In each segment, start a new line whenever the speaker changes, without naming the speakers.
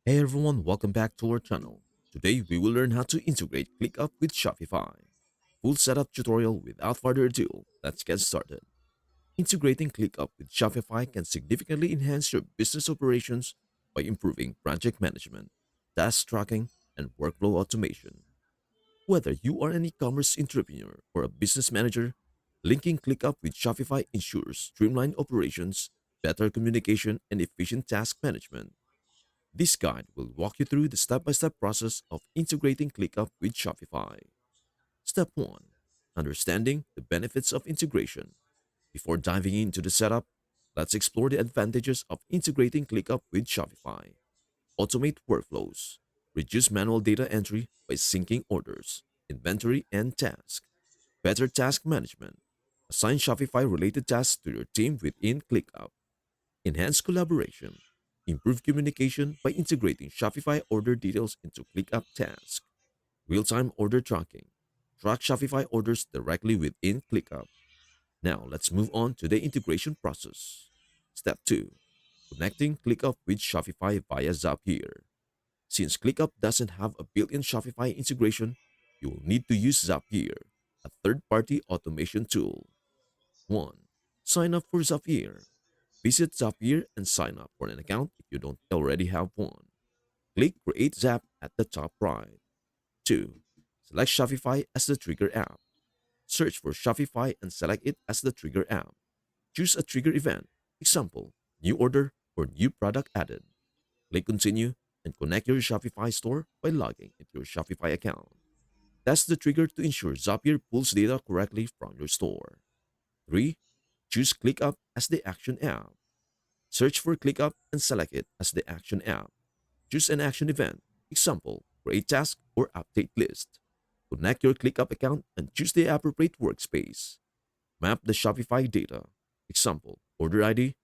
Hey everyone, welcome back to our channel. Today we will learn how to integrate ClickUp with Shopify. Full setup tutorial without further ado. Let's get started. Integrating ClickUp with Shopify can significantly enhance your business operations by improving project management, task tracking, and workflow automation. Whether you are an e-commerce entrepreneur or a business manager, linking ClickUp with Shopify ensures streamlined operations, better communication, and efficient task management. This guide will walk you through the step-by-step process of integrating ClickUp with Shopify. Step 1. Understanding the benefits of integration. Before diving into the setup, let's explore the advantages of integrating ClickUp with Shopify. Automate workflows. Reduce manual data entry by syncing orders, inventory, and tasks. Better task management. Assign Shopify-related tasks to your team within ClickUp. Enhance collaboration. Improve communication by integrating Shopify order details into ClickUp tasks. Real-time order tracking. Track Shopify orders directly within ClickUp. Now let's move on to the integration process. Step 2. Connecting ClickUp with Shopify via Zapier. Since ClickUp doesn't have a built-in Shopify integration, you will need to use Zapier, a third-party automation tool. 1. Sign up for Zapier. Visit Zapier and sign up for an account if you don't already have one. Click Create Zap at the top right. 2. Select Shopify as the trigger app. Search for Shopify and select it as the trigger app. Choose a trigger event, example, new order or new product added. Click Continue and connect your Shopify store by logging into your Shopify account. Test the trigger to ensure Zapier pulls data correctly from your store. 3. Choose ClickUp as the action app. Search for ClickUp and select it as the action app. Choose an action event, example, create task or update list. Connect your ClickUp account and choose the appropriate workspace. Map the Shopify data, example, order ID,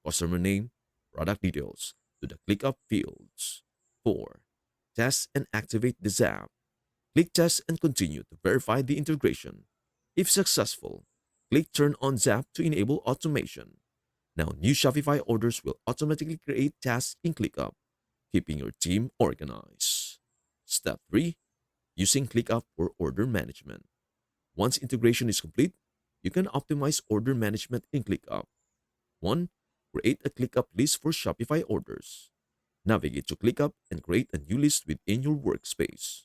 customer name, product details, to the ClickUp fields. 4. Test and activate the app. Click Test and continue to verify the integration. If successful, click Turn on Zap to enable automation. Now, new Shopify orders will automatically create tasks in ClickUp, keeping your team organized. Step 3. Using ClickUp for order management. Once integration is complete, you can optimize order management in ClickUp. 1. Create a ClickUp list for Shopify orders. Navigate to ClickUp and create a new list within your workspace.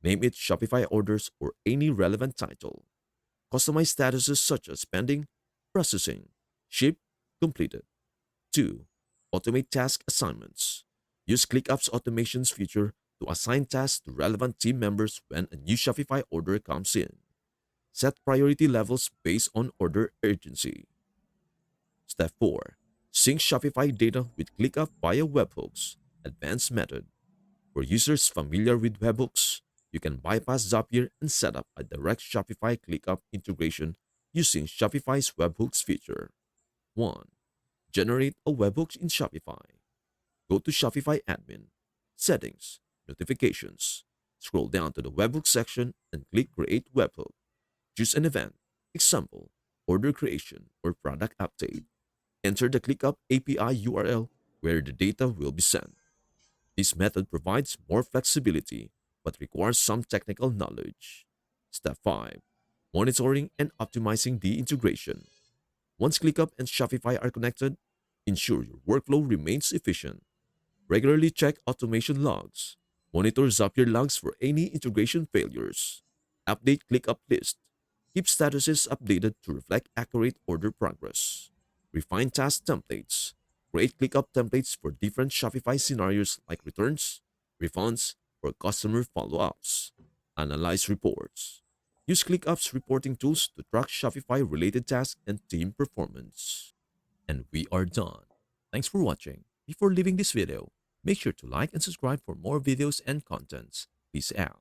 Name it Shopify orders or any relevant title. Customize statuses such as pending, processing, ship, completed. 2. Automate task assignments. Use ClickUp's automations feature to assign tasks to relevant team members when a new Shopify order comes in. Set priority levels based on order urgency. Step 4. Sync Shopify data with ClickUp via webhooks. Advanced method. For users familiar with webhooks, you can bypass Zapier and set up a direct Shopify ClickUp integration using Shopify's webhooks feature. 1. Generate a webhook in Shopify. Go to Shopify Admin, Settings, Notifications. Scroll down to the webhook section and click Create Webhook. Choose an event, example, order creation or product update. Enter the ClickUp API URL where the data will be sent. This method provides more flexibility but requires some technical knowledge. Step 5. Monitoring and optimizing the integration. Once ClickUp and Shopify are connected, ensure your workflow remains efficient. Regularly check automation logs. Monitor Zapier logs for any integration failures. Update ClickUp list. Keep statuses updated to reflect accurate order progress. Refine task templates. Create ClickUp templates for different Shopify scenarios like returns, refunds, or customer follow-ups. Analyze reports. Use ClickUp's reporting tools to track Shopify-related tasks and team performance. And we are done. Thanks for watching. Before leaving this video, make sure to like and subscribe for more videos and contents. Peace out.